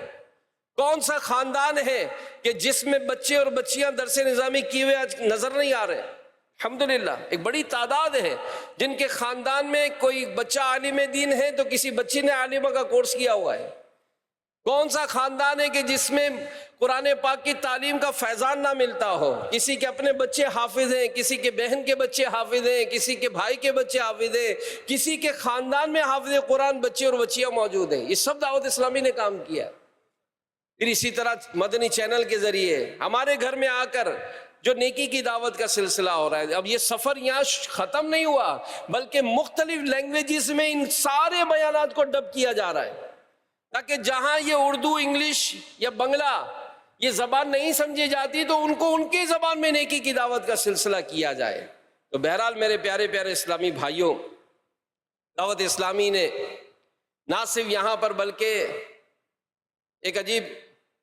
B: کون سا خاندان ہے کہ جس میں بچے اور بچیاں درس نظامی کیے ہوئے آج نظر نہیں آ رہے؟ الحمدللہ ایک بڑی تعداد ہے جن کے خاندان میں کوئی بچہ عالم دین ہے تو کسی بچی نے عالمہ کا کورس کیا ہوا ہے۔ کون سا خاندان ہے کہ جس میں قرآن پاک کی تعلیم کا فیضان نہ ملتا ہو؟ کسی کے اپنے بچے حافظ ہیں، کسی کے بہن کے بچے حافظ ہیں، کسی کے بھائی کے بچے حافظ ہیں، کسی کے خاندان میں حافظ قرآن بچے اور بچیاں موجود ہیں۔ یہ سب دعوت اسلامی نے کام کیا۔ پھر اسی طرح مدنی چینل کے ذریعے ہمارے گھر میں آ کر جو نیکی کی دعوت کا سلسلہ ہو رہا ہے، اب یہ سفر یہاں ختم نہیں ہوا بلکہ مختلف لینگویجز میں ان سارے بیانات کو ڈب کیا جا رہا ہے تاکہ جہاں یہ اردو، انگلش یا بنگلہ یہ زبان نہیں سمجھی جاتی تو ان کو ان کی زبان میں نیکی کی دعوت کا سلسلہ کیا جائے۔ تو بہرحال میرے پیارے پیارے اسلامی بھائیوں، دعوت اسلامی نے نہ صرف یہاں پر بلکہ ایک عجیب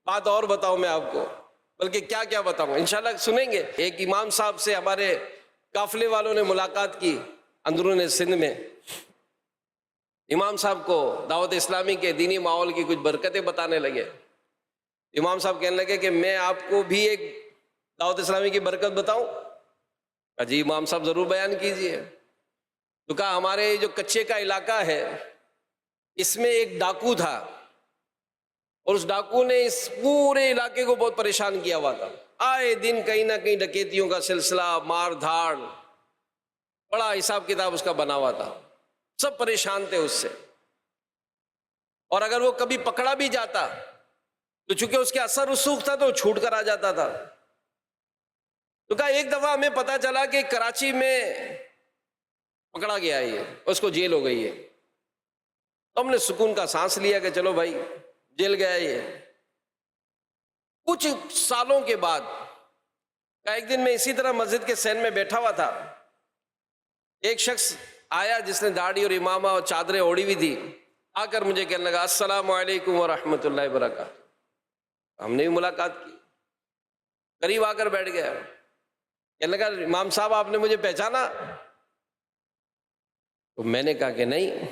B: بات اور بتاؤں میں آپ کو، بلکہ کیا کیا بتاؤں انشاءاللہ سنیں گے۔ ایک امام صاحب سے ہمارے قافلے والوں نے ملاقات کی اندرون سندھ میں امام صاحب کو دعوت اسلامی کے دینی ماحول کی کچھ برکتیں بتانے لگے. امام صاحب کہنے لگے کہ میں آپ کو بھی ایک دعوت اسلامی کی برکت بتاؤں. کہا جی امام صاحب ضرور بیان کیجئے. تو کہا ہمارے جو کچے کا علاقہ ہے اس میں ایک ڈاکو تھا اور اس ڈاکو نے اس پورے علاقے کو بہت پریشان کیا ہوا تھا. آئے دن کہیں نہ کہیں ڈکیتیوں کا سلسلہ، مار دھاڑ، بڑا حساب کتاب اس کا بنا ہوا تھا. سب پریشان تھے اس سے، اور اگر وہ کبھی پکڑا بھی جاتا تو چونکہ اس کے اثر رسوخ تھا تو وہ چھوٹ کر آ جاتا تھا. تو کہا ایک دفعہ ہمیں پتا چلا کہ کراچی میں پکڑا گیا ہے، یہ اس کو جیل ہو گئی ہے. تو ہم نے سکون کا سانس لیا کہ چلو بھائی جیل گیا یہ. کچھ سالوں کے بعد ایک دن میں اسی طرح مسجد کے سین میں بیٹھا ہوا تھا. ایک شخص آیا جس نے داڑھی اور امامہ اور چادریں اوڑھی ہوئی تھی. آ کر مجھے کہنے لگا السلام علیکم ورحمۃ اللہ وبرکاتہ. ہم نے بھی ملاقات کی، قریب آ کر بیٹھ گیا. کہنے لگا امام صاحب آپ نے مجھے پہچانا؟ تو میں نے کہا کہ نہیں.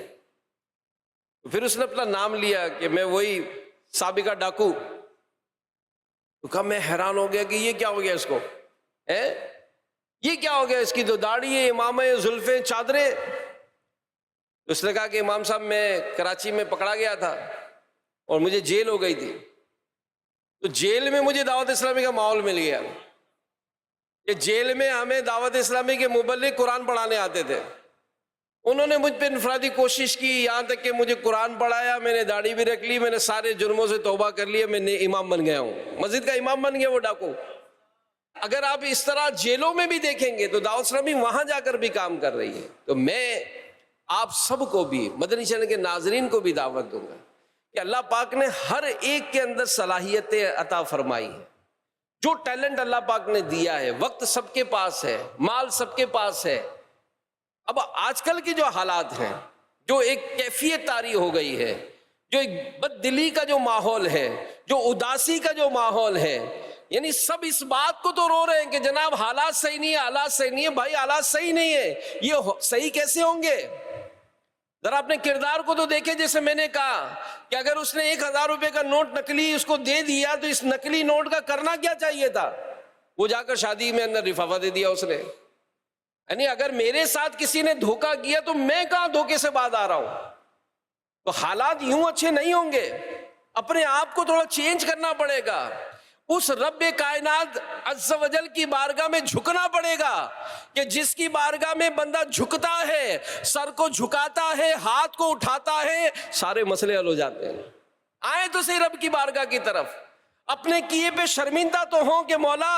B: تو پھر اس نے اپنا نام لیا کہ میں وہی سابقہ ڈاکو. تو کہا میں حیران ہو گیا کہ یہ کیا ہو گیا اس کو، یہ کیا ہو گیا، اس کی تو داڑھی ہے، امامہ، زلفیں، چادریں. اس نے کہا کہ امام صاحب میں کراچی میں پکڑا گیا تھا اور مجھے جیل ہو گئی تھی. تو جیل میں مجھے دعوت اسلامی کا ماحول مل گیا کہ جیل میں ہمیں دعوت اسلامی کے مبلغ قرآن پڑھانے آتے تھے. انہوں نے مجھ پہ انفرادی کوشش کی، یہاں تک کہ مجھے قرآن پڑھایا، میں نے داڑھی بھی رکھ لی، میں نے سارے جرموں سے توبہ کر لیا، میں نے امام بن گیا ہوں، مسجد کا امام بن گیا وہ ڈاکو. اگر آپ اس طرح جیلوں میں بھی دیکھیں گے تو دعوت اسلامی وہاں جا کر بھی کام کر رہی ہے. تو میں آپ سب کو بھی، مدنی چینل کے ناظرین کو بھی دعوت دوں گا کہ اللہ پاک نے ہر ایک کے اندر صلاحیتیں عطا فرمائی ہیں. جو ٹیلنٹ اللہ پاک نے دیا ہے، وقت سب کے پاس ہے، مال سب کے پاس ہے. اب آج کل کی جو حالات ہیں، جو ایک کیفیت طاری ہو گئی ہے، جو ایک بد دلی کا جو ماحول ہے، جو اداسی کا جو ماحول ہے، یعنی سب اس بات کو تو رو رہے ہیں کہ جناب حالات صحیح نہیں ہے، حالات صحیح نہیں ہے. بھائی حالات صحیح نہیں ہے، یہ صحیح کیسے ہوں گے؟ ذرا اپنے کردار کو تو دیکھیں. جیسے میں نے کہا کہ اگر اس نے 1000 روپے کا نوٹ نقلی اس کو دے دیا تو اس نقلی نوٹ کا کرنا کیا چاہیے تھا؟ وہ جا کر شادی میں اندر لفافہ دے دیا اس نے. یعنی اگر میرے ساتھ کسی نے دھوکہ کیا تو میں کہاں دھوکے سے بعد آ رہا ہوں؟ تو حالات یوں اچھے نہیں ہوں گے. اپنے آپ کو تھوڑا چینج کرنا پڑے گا. اس رب کائنات عز و جل کی بارگاہ میں جھکنا پڑے گا کہ جس کی بارگاہ میں بندہ جھکتا ہے، سر کو جھکاتا ہے، ہاتھ کو اٹھاتا ہے، سارے مسئلے حل ہو جاتے ہیں. آئے تو صحیح رب کی بارگاہ کی طرف. اپنے کیے پہ شرمندہ تو ہوں کہ مولا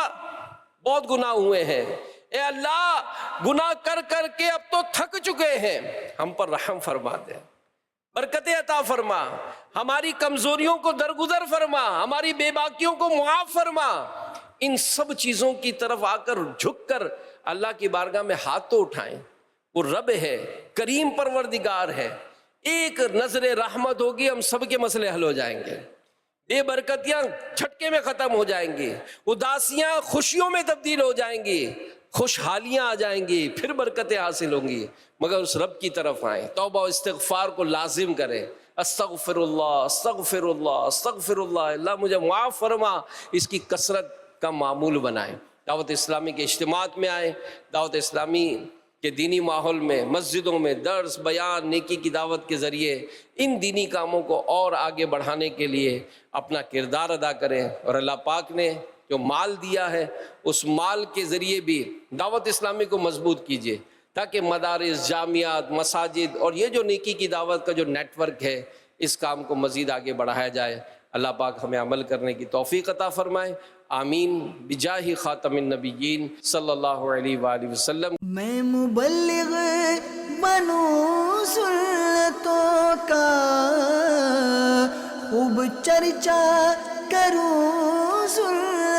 B: بہت گناہ ہوئے ہیں، اے اللہ گناہ کر کر کے اب تو تھک چکے ہیں، ہم پر رحم فرما دے، برکتیں عطا فرما، ہماری کمزوریوں کو درگزر فرما، ہماری بے باکیوں کو معاف فرما. ان سب چیزوں کی طرف آ کر جھک کر اللہ کی بارگاہ میں ہاتھ تو اٹھائیں. وہ رب ہے، کریم پروردگار ہے. ایک نظر رحمت ہوگی، ہم سب کے مسئلے حل ہو جائیں گے. بے برکتیاں جھٹکے میں ختم ہو جائیں گی، اداسیاں خوشیوں میں تبدیل ہو جائیں گی، خوشحالیاں آ جائیں گی، پھر برکتیں حاصل ہوں گی. مگر اس رب کی طرف آئیں، توبہ و استغفار کو لازم کریں. استغفر اللہ، استغفر اللہ، استغفر اللہ، اللہ مجھے معاف فرما. اس کی کثرت کا معمول بنائیں. دعوت اسلامی کے اجتماعات میں آئیں، دعوت اسلامی کے دینی ماحول میں، مسجدوں میں درس، بیان، نیکی کی دعوت کے ذریعے ان دینی کاموں کو اور آگے بڑھانے کے لیے اپنا کردار ادا کریں. اور اللہ پاک نے جو مال دیا ہے اس مال کے ذریعے بھی دعوت اسلامی کو مضبوط کیجیے تاکہ مدارس، جامعات، مساجد اور یہ جو نیکی کی دعوت کا جو نیٹ ورک ہے اس کام کو مزید آگے بڑھایا جائے. اللہ پاک ہمیں عمل کرنے کی توفیق عطا فرمائے. آمین بجاہ خاتم النبیین صلی اللہ علیہ وآلہ وسلم.
A: میں مبلغ بنوں سنتوں کا، خوب چرچا کروں سنتوں